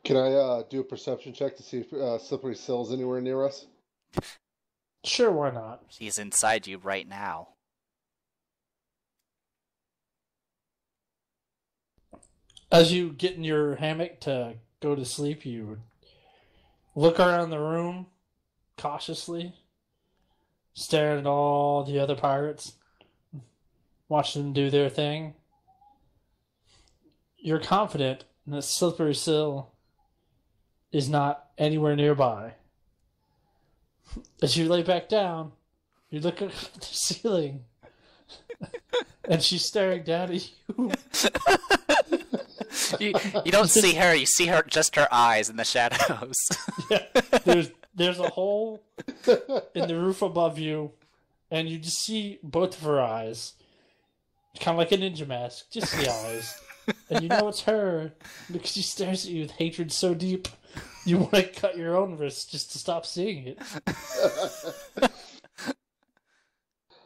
Can I do a perception check to see if Slippery Sill's anywhere near us? Sure, why not? He's inside you right now. As you get in your hammock to go to sleep, you look around the room cautiously, staring at all the other pirates, watching them do their thing. You're confident that Slippery Sill is not anywhere nearby. As you lay back down, you look at the ceiling, and she's staring down at you. You don't see her. You see her just her eyes in the shadows. Yeah, there's a hole in the roof above you, and you just see both of her eyes, kind of like a ninja mask, just the eyes, and you know it's her because she stares at you with hatred so deep you want to cut your own wrist just to stop seeing it.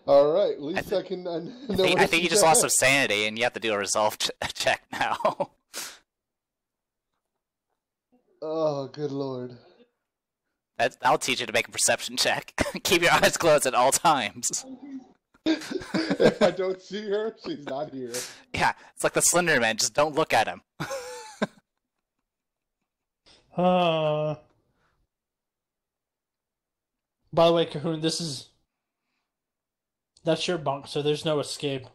All right, at least I can. I think you just lost some sanity, and you have to do a resolve check now. Oh, good lord! I'll teach you to make a perception check. Keep your eyes closed at all times. If I don't see her, she's not here. Yeah, it's like the Slender Man. Just don't look at him. By the way, Cahoon, that's your bunk, so there's no escape.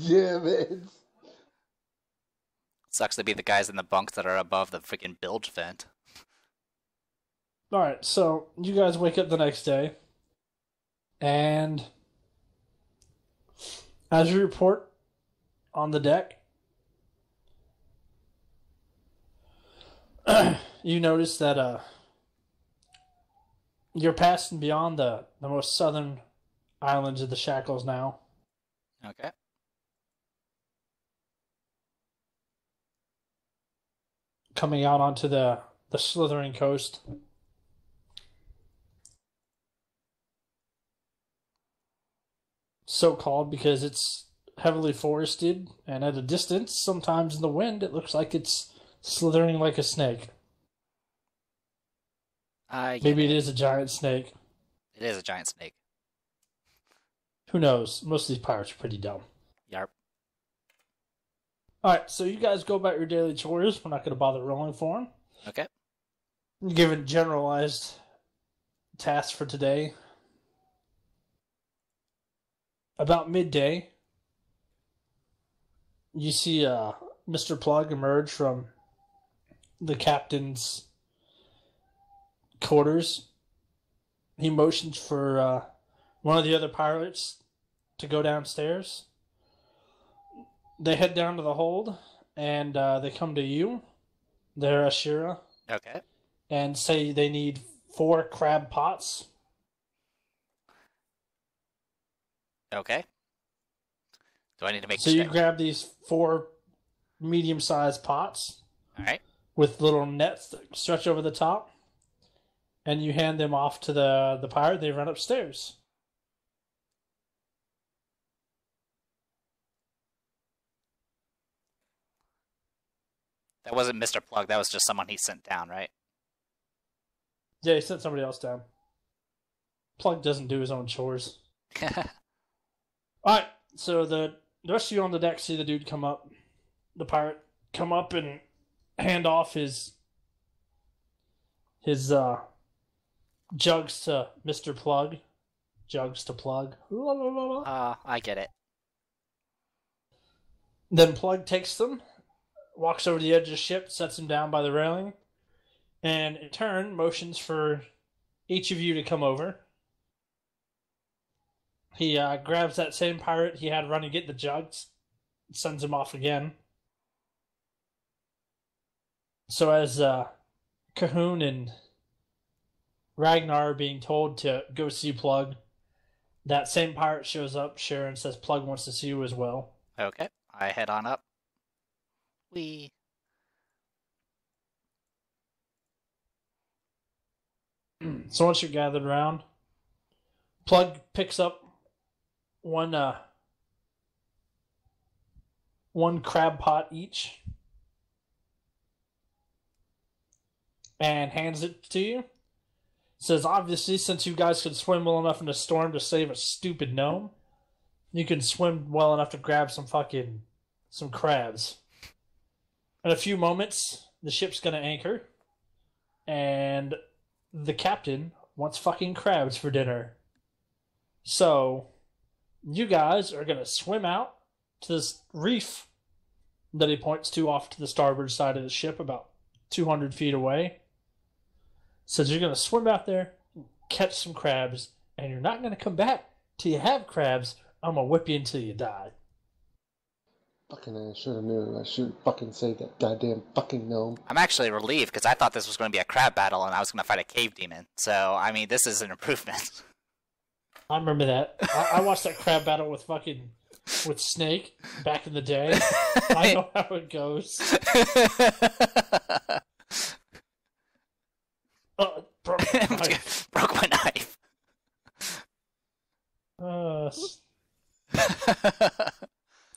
Damn it! Sucks to be the guys in the bunks that are above the freaking bilge vent. Alright, so you guys wake up the next day, and as you report on the deck, you notice that you're passing beyond the most southern islands of the Shackles now. Okay. Coming out onto the slithering coast. So called because it's heavily forested, and at a distance, sometimes in the wind, it looks like it's slithering like a snake. Maybe it is a giant snake. It is a giant snake. Who knows? Most of these pirates are pretty dumb. Yarp. Alright, so you guys go about your daily chores. We're not going to bother rolling for them. Okay. Given generalized tasks for today. About midday, you see Mr. Plug emerge from the captain's quarters. He motions for one of the other pirates to go downstairs. They head down to the hold, and they come to you, they're Ashira, Okay. and say they need 4 crab pots. Okay. Do I need to make So you grab these 4 medium-sized pots. Alright. With little nets that stretch over the top, and you hand them off to the pirate. They run upstairs. That wasn't Mr. Plug, that was just someone he sent down, right? Yeah, he sent somebody else down. Plug doesn't do his own chores. Alright, so the rest of you on the deck see the dude come up. The pirate come up and hand off his jugs to Mr. Plug. Jugs to Plug. I get it. Then Plug takes them, walks over to the edge of the ship, sets them down by the railing, and in turn motions for each of you to come over. He grabs that same pirate he had run and get the jugs, sends him off again. So as Cahoon and Ragnar are being told to go see Plug, that same pirate shows up, Sharon says Plug wants to see you as well. Okay. I head on up. Wee. So once you're gathered around, Plug picks up one crab pot each, and hands it to you. Says, obviously, since you guys could swim well enough in a storm to save a stupid gnome, you can swim well enough to grab some crabs. In a few moments, the ship's gonna anchor, and the captain wants fucking crabs for dinner. So, you guys are gonna swim out to this reef that he points to off to the starboard side of the ship, about 200 feet away. Says you're going to swim out there, catch some crabs, and you're not going to come back till you have crabs. I'm going to whip you until you die. Fucking I should have known. I should fucking save that goddamn fucking gnome. I'm actually relieved because I thought this was going to be a crab battle and I was going to fight a cave demon. So, I mean, this is an improvement. I remember that. I watched that crab battle with Snake back in the day. I know how it goes. Broke my knife. Broke my knife.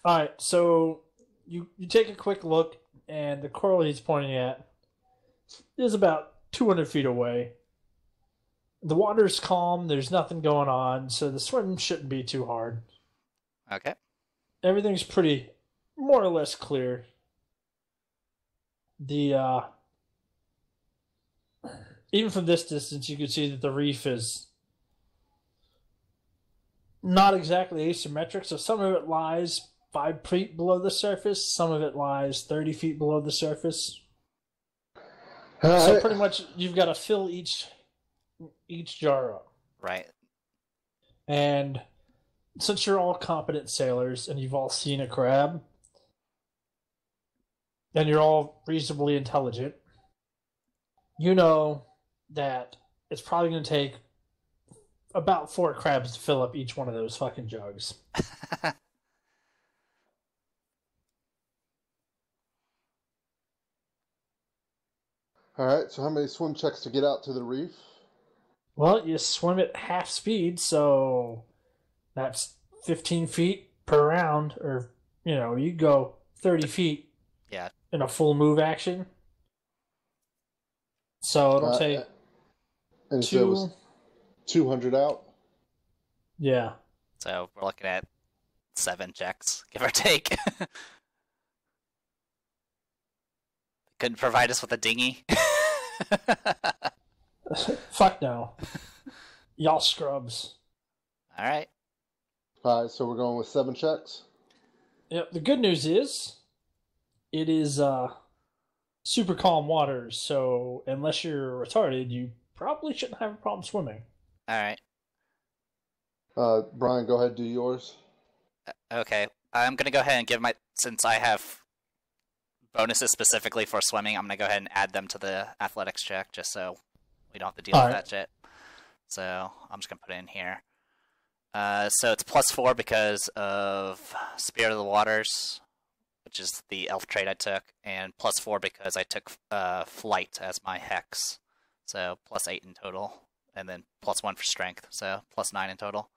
Alright, so you take a quick look, and the coral he's pointing at is about 200 feet away. The water's calm, there's nothing going on, so the swim shouldn't be too hard. Okay. Everything's pretty, more or less clear. Even from this distance, you can see that the reef is not exactly asymmetric, so some of it lies 5 feet below the surface, some of it lies 30 feet below the surface. So pretty much you've got to fill each jar up. Right. And since you're all competent sailors and you've all seen a crab, and you're all reasonably intelligent, you know that it's probably going to take about 4 crabs to fill up each one of those fucking jugs. Alright, so how many swim checks to get out to the reef? Well, you swim at half speed, so that's 15 feet per round, or, you go 30 feet in a full move action. So it'll take and so it was 200 out? Yeah. So we're looking at 7 checks, give or take. Couldn't provide us with a dinghy. Fuck no. Y'all scrubs. Alright. Alright, so we're going with 7 checks? Yep, the good news is it is super calm waters, so unless you're retarded, you probably shouldn't have a problem swimming. Alright. Brian, go ahead, do yours. Okay. I'm going to go ahead and give since I have bonuses specifically for swimming, I'm going to go ahead and add them to the athletics check just so we don't have to deal with that shit. So I'm just going to put it in here. So it's +4 because of Spirit of the Waters, which is the elf trait I took, and +4 because I took Flight as my hex. So +8 in total, and then +1 for strength, so +9 in total.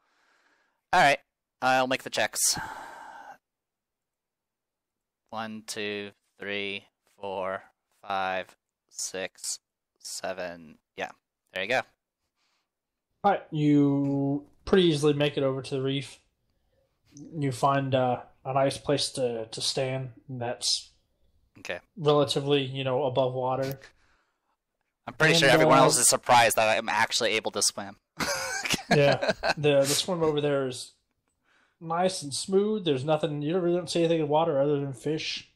Alright, I'll make the checks. 1, 2, 3, 4, 5, 6, 7. Yeah, there you go. Alright, you pretty easily make it over to the reef. You find a nice place to stand that's relatively, above water. I'm pretty sure everyone else is surprised that I'm actually able to swim. Yeah, the swim over there is nice and smooth. There's nothing, you really don't see anything in water other than fish.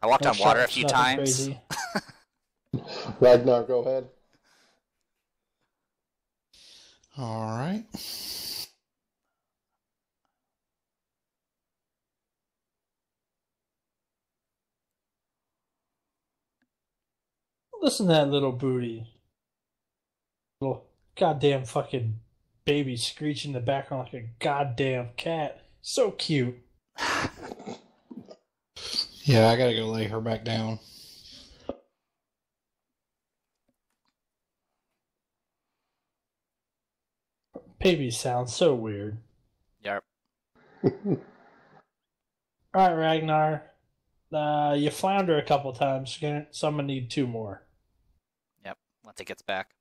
I walked on water a few times. Ragnar, go ahead. All right. Listen to that little booty. Little goddamn fucking baby screeching in the background like a goddamn cat. So cute. Yeah, I gotta go lay her back down. Baby sounds so weird. Yep. Alright, Ragnar. You flounder a couple times, so I'm gonna need 2 more. Yep. once it gets back.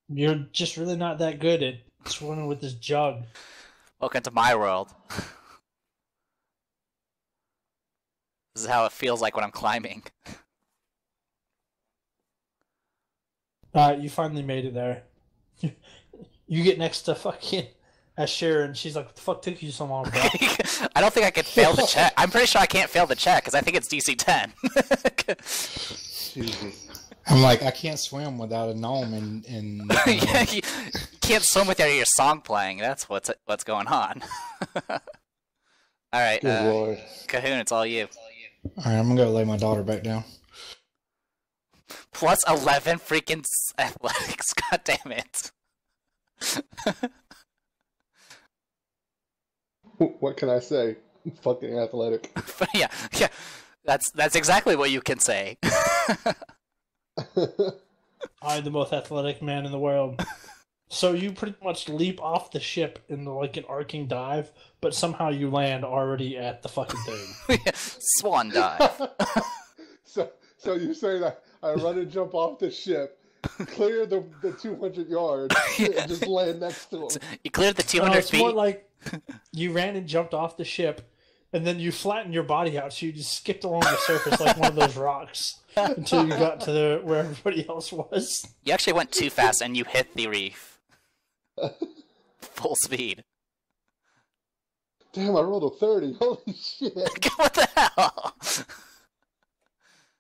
You're just really not that good at swimming with this jug. Welcome to my world. This is how it feels like when I'm climbing. You finally made it there. You get next to fucking Asher, and she's like, "What the fuck took you so long, bro?" I don't think I could fail the check. I'm pretty sure I can't fail the check because I think it's DC 10. Jesus. I'm like, I can't swim without a gnome and Yeah, you can't swim without your song playing. That's what's going on. All right, Good lord. Cahoon, it's all you. Alright, I'm gonna go lay my daughter back down. Plus 11 freaking athletics. God damn it. What can I say? Fucking athletic. yeah. That's exactly what you can say. I'm the most athletic man in the world. So you pretty much leap off the ship in like an arcing dive, but somehow you land already at the fucking thing. Swan dive. So you say that I run and jump off the ship, clear the 200 yards, and just land next to him. You cleared the 200 it's feet. more like you ran and jumped off the ship, and then you flattened your body out, so you just skipped along the surface like one of those rocks until you got to where everybody else was. You actually went too fast and you hit the reef. Full speed. Damn, I rolled a 30. Holy shit. What the hell?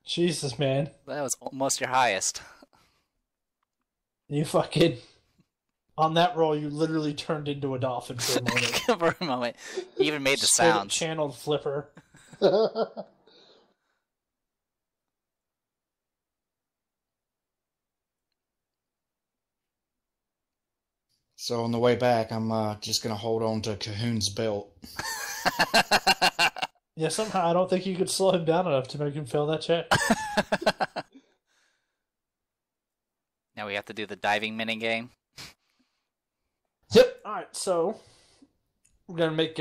Jesus, man. That was almost your highest. You fucking... On that roll, you literally turned into a dolphin for a moment. For a moment. You even made the Straight up sounds. channeled Flipper. So on the way back, I'm just gonna hold on to Cahoon's belt. Yeah, somehow I don't think you could slow him down enough to make him fail that check. Now we have to do the diving minigame. Yep. Alright, so we're going to make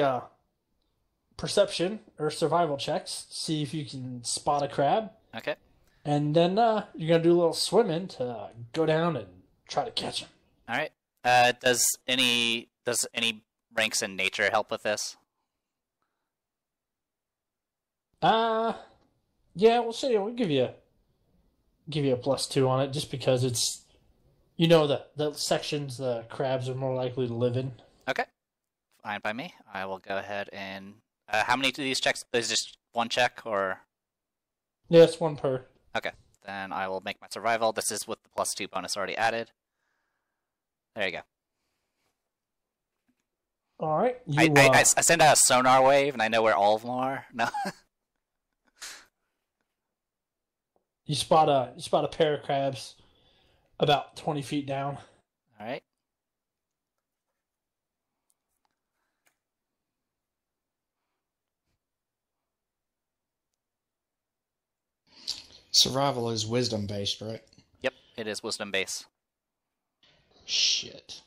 perception or survival checks. See if you can spot a crab. Okay. And then you're going to do a little swimming to go down and try to catch him. All right. Does any ranks in nature help with this? Yeah, we'll see. We'll give you a +2 on it just because it's, you know, the sections the crabs are more likely to live in. Okay. Fine by me. I will go ahead and how many of these checks? Is just one check or? Yeah, it's 1 per. Okay. Then I will make my survival. This is with the +2 bonus already added. There you go. All right. I send out a sonar wave and I know where all of them are. No. You spot a pair of crabs about 20 feet down. All right. Survival is wisdom based, right? Yep, it is wisdom base. Shit.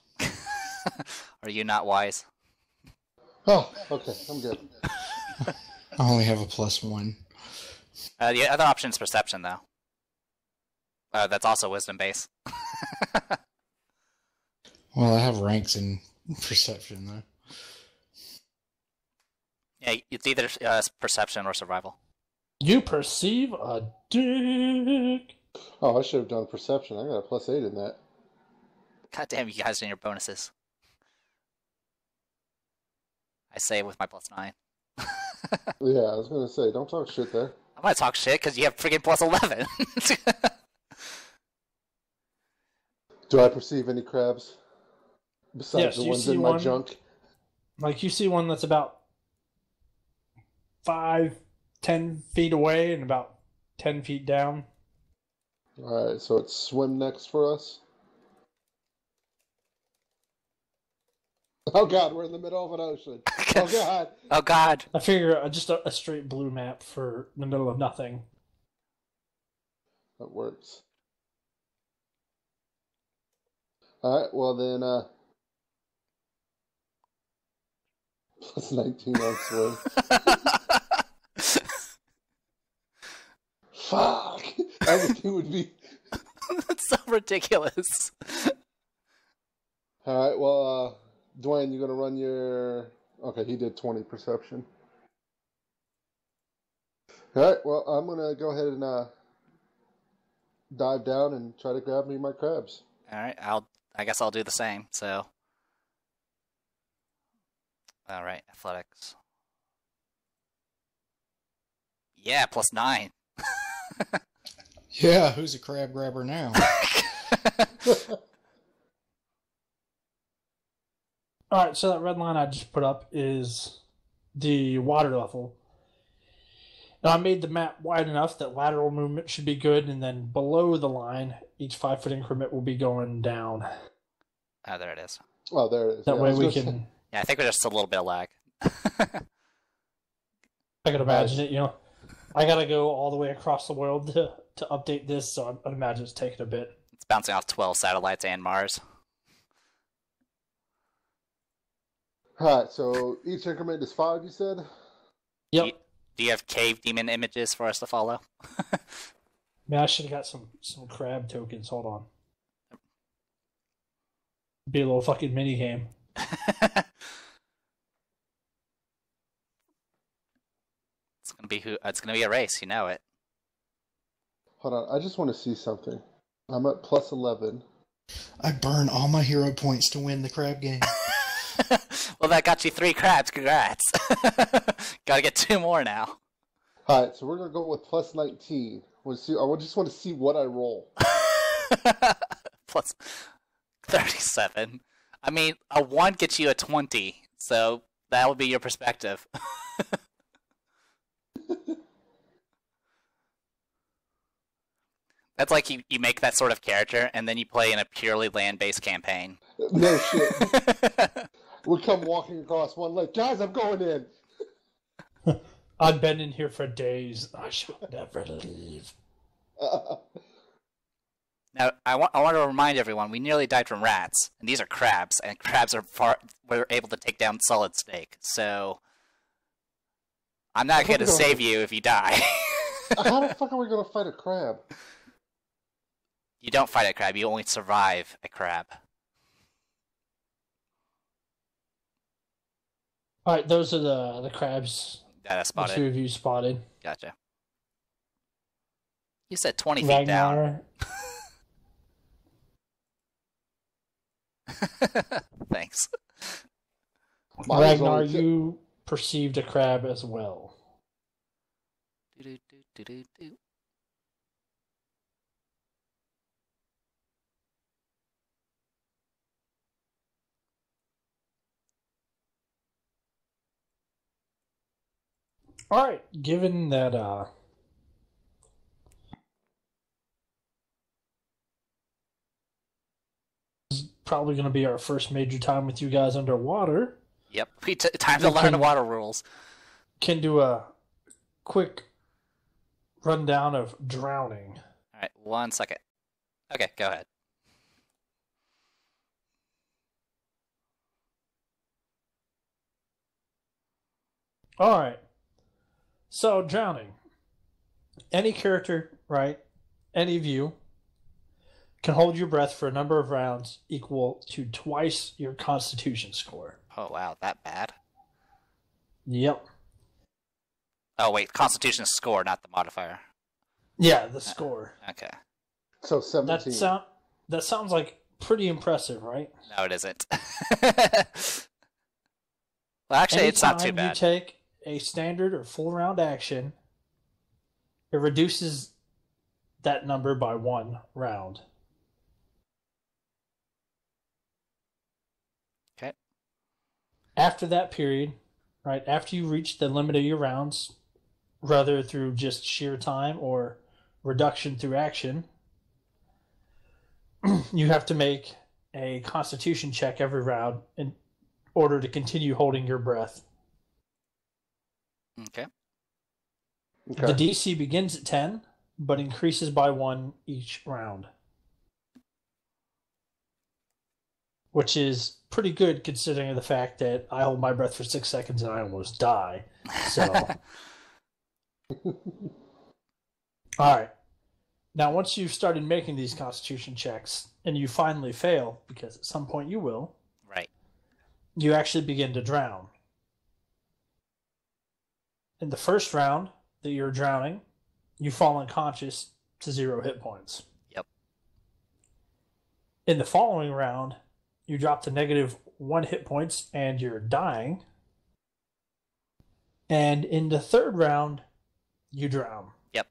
Are you not wise? Oh, okay, I'm good. I only have a +1. The other option is perception, though. That's also wisdom base. Well, I have ranks in perception, though. Yeah, it's either perception or survival. You perceive a dick. Oh, I should have done perception. I got a +8 in that. God damn, you guys and your bonuses. I say it with my +9. Yeah, I was going to say, don't talk shit there. I'm gonna talk shit because you have freaking +11. Do I perceive any crabs? Besides Yes, the you ones see in my one. junk? Like, you see one that's about 5-10 feet away and about 10 feet down. Alright, so it's swim next for us? Oh god, we're in the middle of an ocean. Oh god. Oh god. I figure just a straight blue map for the middle of nothing. That works. Alright, well then, +19 on swim. Everything would be... That's so ridiculous. All right, well, Dwayne, you're going to run your... Okay, he did 20 perception. All right, well, I'm going to go ahead and dive down and try to grab me my crabs. All right, I guess I'll do the same, so... All right, athletics. Yeah, +9. Yeah, who's a crab grabber now? Alright, so that red line I just put up is the water level. Now I made the map wide enough that lateral movement should be good, and then below the line, each 5-foot increment will be going down. Oh, there it is. Oh, there it is. That way we can... Yeah, I think there's just a little bit of lag. I can imagine it, I gotta go all the way across the world to update this, so I imagine it's taking a bit. It's bouncing off 12 satellites and Mars. Alright, so each increment is 5, you said? Yep. Do you have cave demon images for us to follow? Man, I should have got some crab tokens. Hold on. Be a little fucking mini game. It's gonna be a race, you know it. Hold on, I just want to see something. I'm at +11. I burn all my hero points to win the crab game. Well, that got you 3 crabs. Congrats. Gotta get 2 more now. Alright, so we're going to go with +19. I just want to see what I roll. +37. I mean, a 1 gets you a 20, so that would be your perspective. That's like you make that sort of character, and then you play in a purely land-based campaign. No shit. We come walking across one lake. Guys, I'm going in. I've been in here for days. I should never leave. Now, I want to remind everyone, we nearly died from rats, and these are crabs, and crabs we're able to take down solid snake, so I'm not going to save you if you die. How the fuck are we going to fight a crab? You don't fight a crab, you only survive a crab. Alright, those are the crabs That I spotted. the 2 of you spotted. Gotcha. You said 20 feet down. Thanks. Ragnar, you perceived a crab as well. Do-do-do-do-do-do. Alright, given that this is probably going to be our first major time with you guys underwater. Yep, time to learn the water rules. Can do a quick rundown of drowning. Alright, 1 second. Okay, go ahead. Alright. So, drowning. Any character, right? Any of you can hold your breath for a number of rounds equal to twice your constitution score. Oh, wow, that bad? Yep. Oh, wait, constitution score, not the modifier. Yeah, the score. Okay. So 17. That sounds like pretty impressive, right? No, it isn't. Well, actually, it's not too bad. Anytime you take a standard or full round action, it reduces that number by 1 round. Okay. After that period, right, after you reach the limit of your rounds, whether through just sheer time or reduction through action, you have to make a constitution check every round in order to continue holding your breath. Okay. The DC begins at 10, but increases by 1 each round. Which is pretty good considering the fact that I hold my breath for 6 seconds and I almost die. So. Alright. Now, once you've started making these Constitution checks, and you finally fail, because at some point you will, Right. you actually begin to drown. In the first round that you're drowning, you fall unconscious to 0 hit points. Yep. In the following round, you drop to -1 hit points and you're dying. And in the third round, you drown. Yep.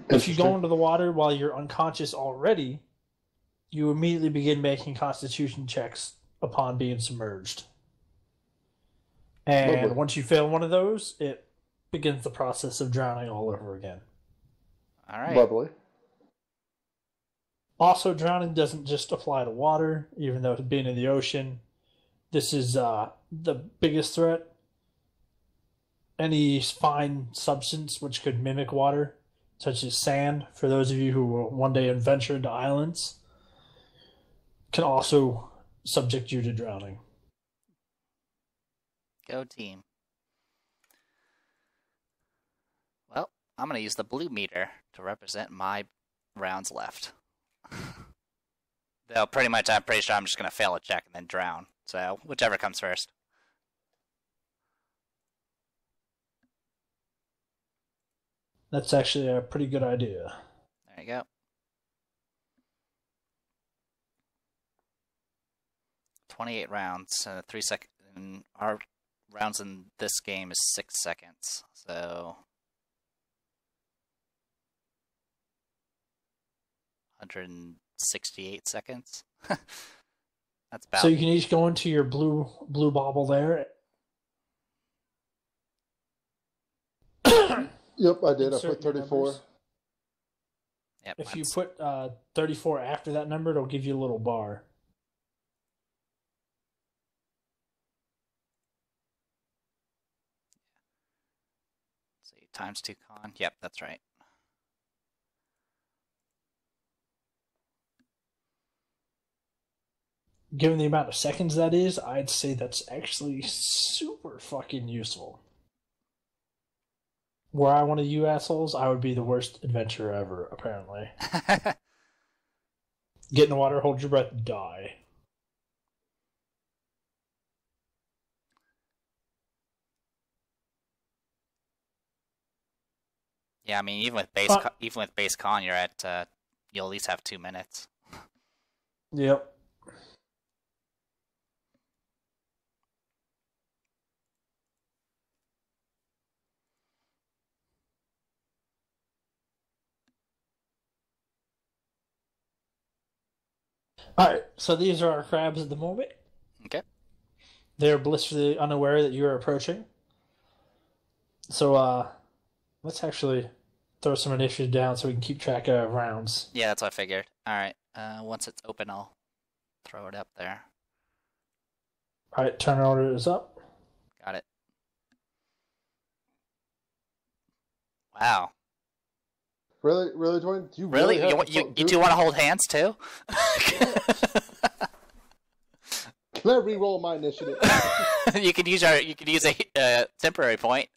If you go into the water while you're unconscious already, you immediately begin making Constitution checks upon being submerged. And Lovely. once you fail one of those, it begins the process of drowning all over again. All right. Lovely. Also, drowning doesn't just apply to water, even though being in the ocean, this is the biggest threat. Any fine substance which could mimic water, such as sand, for those of you who will one day venture into islands, can also subject you to drowning. Go team. Well, I'm going to use the blue meter to represent my rounds left. Though pretty much, I'm pretty sure I'm just going to fail a check and then drown. So, whichever comes first. That's actually a pretty good idea. There you go. "28 rounds, 3 seconds. Our rounds in this game is 6 seconds. So 168 seconds. That's about. So you can each go into your blue bauble there. Yep, I did. I Insert put your 34. numbers. Yep, If you that's- put 34 after that number, it'll give you a little bar. so you times 2 con. Yep, that's right. Given the amount of seconds that is, I'd say that's actually super fucking useful. Were I one of you assholes, I would be the worst adventurer ever, apparently. Get in the water, hold your breath, die. Yeah, I mean, even with base con, you're at you'll at least have 2 minutes. Yep. Alright, so these are our crabs at the moment. Okay. They're blissfully unaware that you are approaching. So, let's actually throw some initiative down so we can keep track of rounds. Yeah, that's what I figured. All right. Once it's open, I'll throw it up there. Alright, turn order is up. Got it. Wow. Really, Dwayne? Do you Really? have to You do want to hold hands too? Can I re-roll my initiative? You could use a temporary point.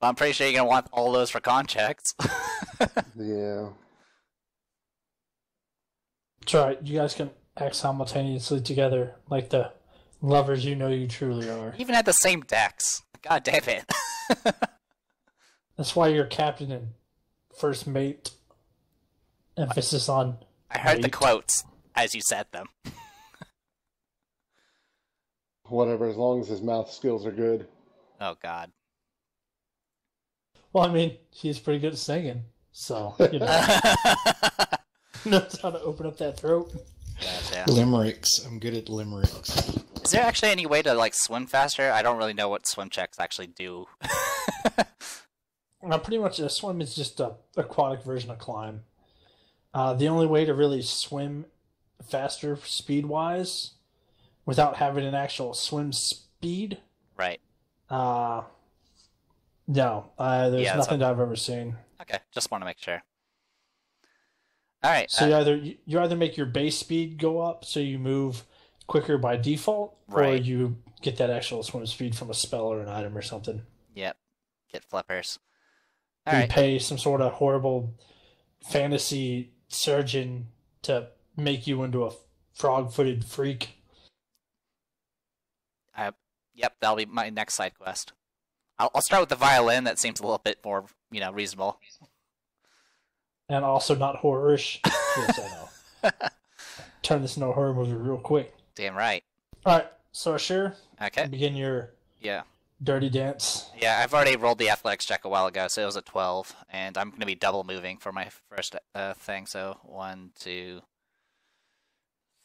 I'm pretty sure you're gonna want all those for con checks. Yeah. It's alright, you guys can act simultaneously together like the lovers you know you truly are. Even at the same decks. God damn it. That's why you're captain and first mate. Emphasis on I heard the mate. quotes as you said them. Whatever, as long as his mouth skills are good. Oh god. Well, I mean, he's pretty good at singing, so, you know, knows how to open up that throat. Gotcha. Limericks. I'm good at limericks. Is there actually any way to like swim faster? I don't really know what swim checks actually do. Pretty much a swim is just a aquatic version of climb. The only way to really swim faster speed-wise without having an actual swim speed, Right. no, there's Yeah, that's nothing that I've ever seen. Okay, just want to make sure. All right. So you either make your base speed go up, so you move quicker by default, or Right. you get that actual swim speed from a spell or an item or something. Yep. Get flippers. You Alright. pay some sort of horrible fantasy surgeon to make you into a frog-footed freak. Yep, that'll be my next side quest. I'll start with the violin. That seems a little bit more, reasonable. And also not horror-ish. Yes, I know. Turn this into a horror movie real quick. Damn right. Alright, so Ashir, Okay. begin your Yeah. dirty dance. Yeah, I've already rolled the athletics check a while ago, so it was a 12, and I'm going to be double moving for my first thing. So 1, 2,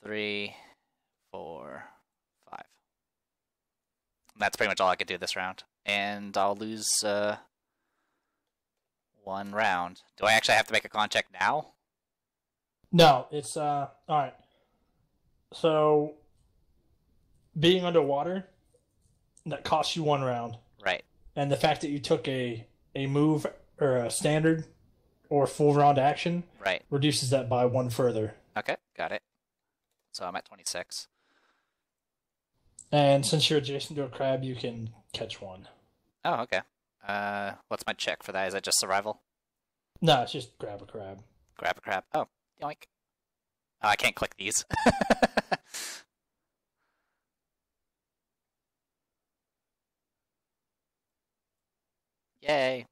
3, 4, 5. That's pretty much all I could do this round, and I'll lose 1 round. Do I actually have to make a con check now? No, it's alright. So being underwater, that costs you 1 round. Right. And the fact that you took a move or a standard or full round action Right. reduces that by 1 further. Okay, got it. So I'm at 26. And since you're adjacent to a crab, you can catch 1. Oh, okay. What's my check for that? Is that just survival? No, it's just grab a crab. Grab a crab. Oh, yoink. Oh, I can't click these. Yay.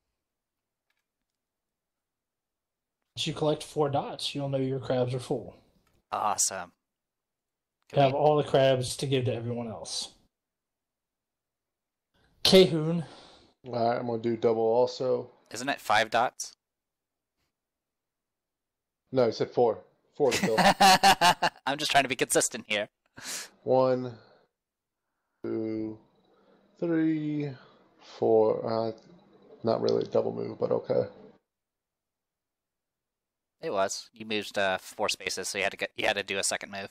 Once you collect 4 dots, you'll know your crabs are full. Awesome. You have all the crabs to give to everyone else. Cahoon. Alright, I'm gonna do double also. Isn't it 5 dots? No, he said 4. 4 to fill. I'm just trying to be consistent here. 1, 2, 3, 4. Not really a double move, but okay. It was. You moved 4 spaces, so you had to do a second move.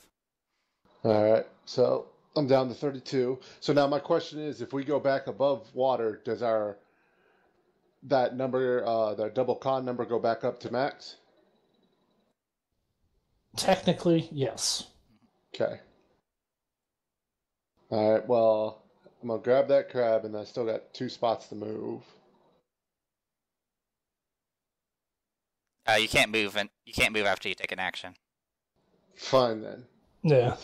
Alright, so I'm down to 32. So now my question is, if we go back above water, does that number, the double con number go back up to max? Technically, yes. Okay. Alright, well, I'm gonna grab that crab, and I still got 2 spots to move. You can't move, and you can't move after you take an action. Fine then. Yeah.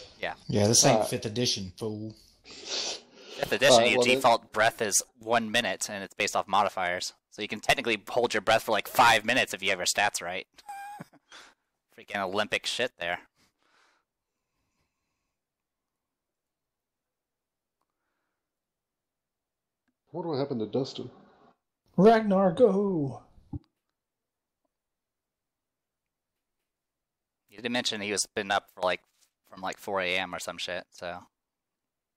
Yeah, this ain't 5th edition, fool. 5th edition, your default breath is 1 minute, and it's based off modifiers. So you can technically hold your breath for like 5 minutes if you have your stats right. Freaking Olympic shit there. What do I happen to Dustin? Ragnar, go! You did mention he was been up for from 4 a.m. or some shit, so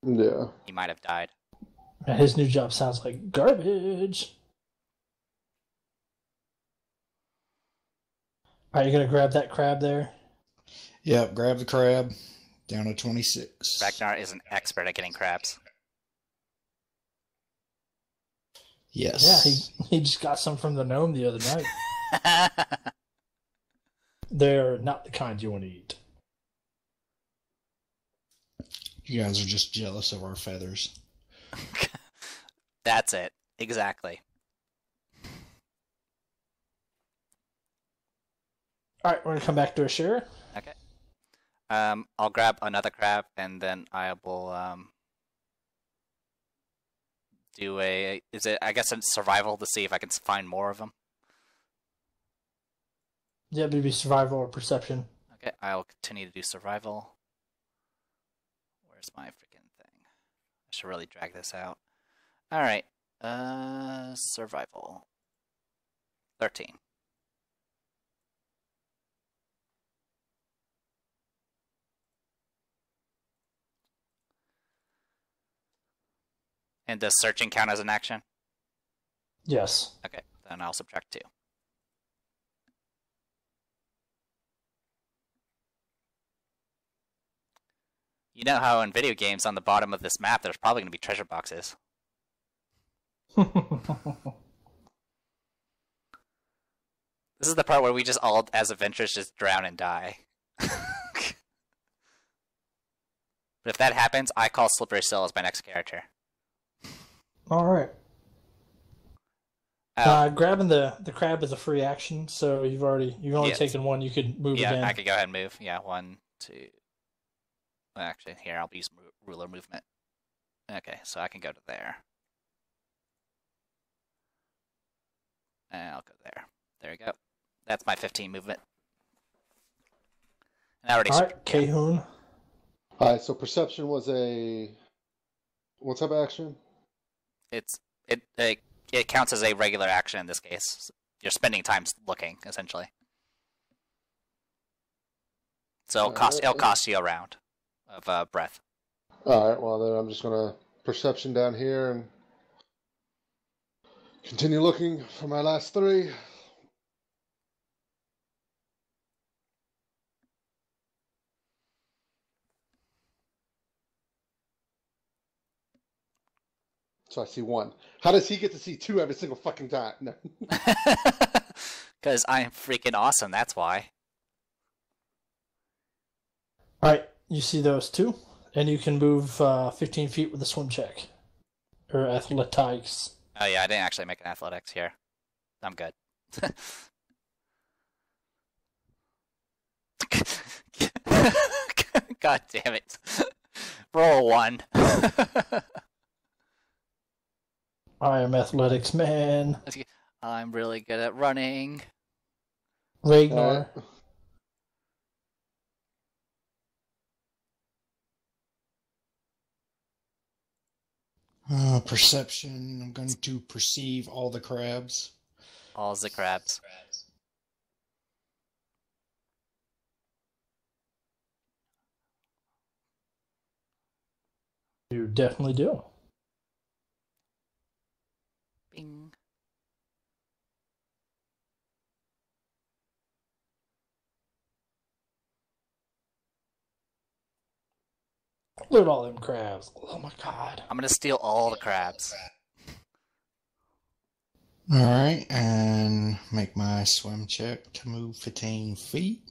Yeah. he might have died. Man, his new job sounds like garbage. Are you gonna grab that crab there? Yep, grab the crab. Down to 26. Ragnar is an expert at getting crabs. Yes. Yeah, he just got some from the gnome the other night. They're not the kind you want to eat. You guys are just jealous of our feathers. That's it. Exactly. Alright, we're gonna come back to Ashir. Okay. I'll grab another crab, and then I will do I guess a survival to see if I can find more of them. Yeah, maybe survival or perception. Okay, I'll continue to do survival. Where's my freaking thing? I should really drag this out. Alright. Survival. 13. And does searching count as an action? Yes. Okay, then I'll subtract 2. You know how in video games on the bottom of this map there's probably going to be treasure boxes. This is the part where we just all, as adventurers, just drown and die. But if that happens, I call Slippery Sill as my next character. All right. Oh. Grabbing the crab is a free action, so you've only taken one. You could move again. Yeah, I could go ahead and move. Yeah, 1, 2. Well, actually, here I'll use ruler movement. Okay, so I can go to there. And I'll go there. There we go. That's my 15 movement. And I already. All right, Cahoon. All right, so perception was a what type of action? It counts as a regular action in this case. You're spending time looking, essentially. So it'll cost you a round of breath. All right, well then I'm just gonna perception down here and continue looking for my last 3. So I see 1. How does he get to see 2 every single fucking time? No. Because I'm freaking awesome, that's why. All right, you see those 2, and you can move 15 feet with a swim check. Or athletics. Oh yeah, I didn't actually make an athletics here. I'm good. God damn it. Roll 1. I am athletics man. I'm really good at running. Ragnar. Perception. I'm going to perceive all the crabs. All the crabs. You definitely do. Bing. Look at all them crabs. Oh my god. I'm gonna steal all the crabs. Alright, and make my swim check to move 15 feet.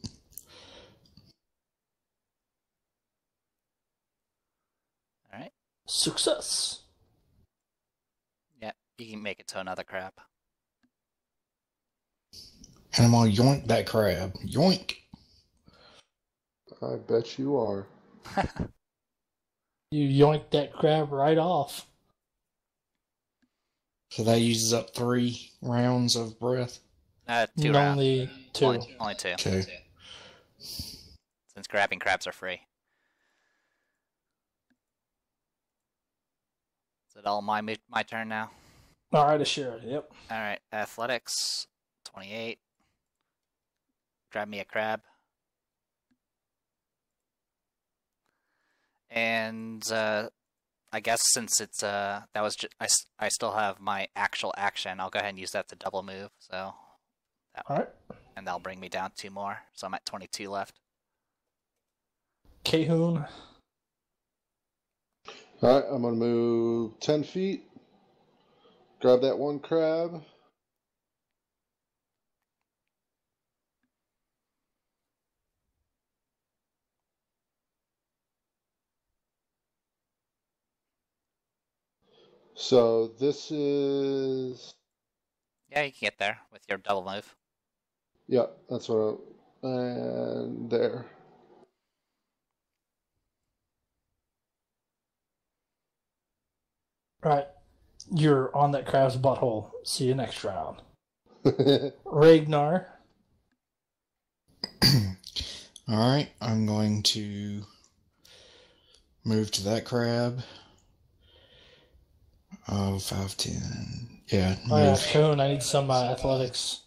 Alright. Success. Yeah, you can make it to another crab. And I'm gonna yoink that crab. Yoink! I bet you are. You yoink that crab right off. So that uses up 3 rounds of breath. 2 rounds. Only 2. Only 2. Okay. Since grabbing crabs are free. Is it all my turn now? Alright, Ashira. Yep. Alright, athletics. 28. Grab me a crab. And I guess since it's that was I still have my actual action. I'll go ahead and use that to double move. So, All right. And that'll bring me down 2 more. So I'm at 22 left. Cahoon. All right, I'm gonna move 10 feet. Grab that 1 crab. So this is... Yeah, you can get there with your double move. Yeah, that's what and there. Right. You're on that crab's butthole. See you next round. Ragnar. Alright, I'm going to move to that crab. 5, 10. Yeah, Oh yeah, move. Cahoon, I need some athletics.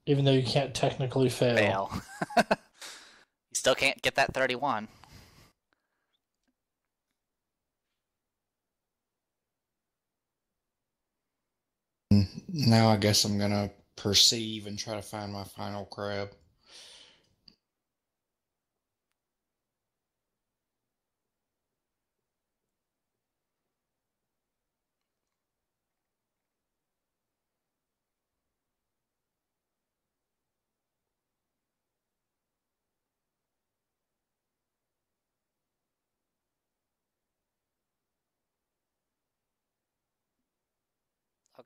Even though you can't technically fail. You still can't get that 31. Now I guess I'm gonna perceive and try to find my final crab.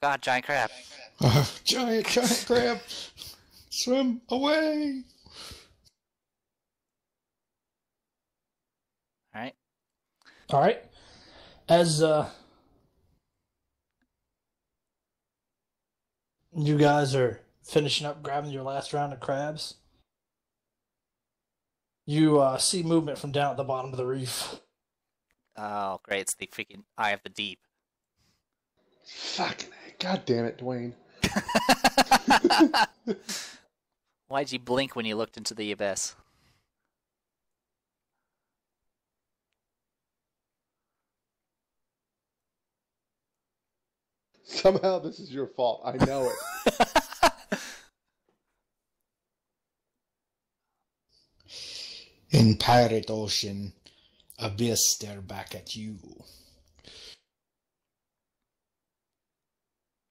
God, giant crab. Giant crab. Swim away. Alright. All right. As you guys are finishing up grabbing your last round of crabs, you see movement from down at the bottom of the reef. Oh, great. It's the freaking Eye of the Deep. Fucking God damn it, Dwayne. Why'd you blink when you looked into the abyss? Somehow this is your fault. I know it. In Pirate Ocean, abyss stare back at you.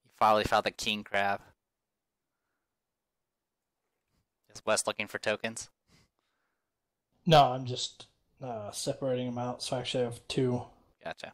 You finally found the king crab. Is Wes looking for tokens? No, I'm just separating them out. So I actually have two. Gotcha.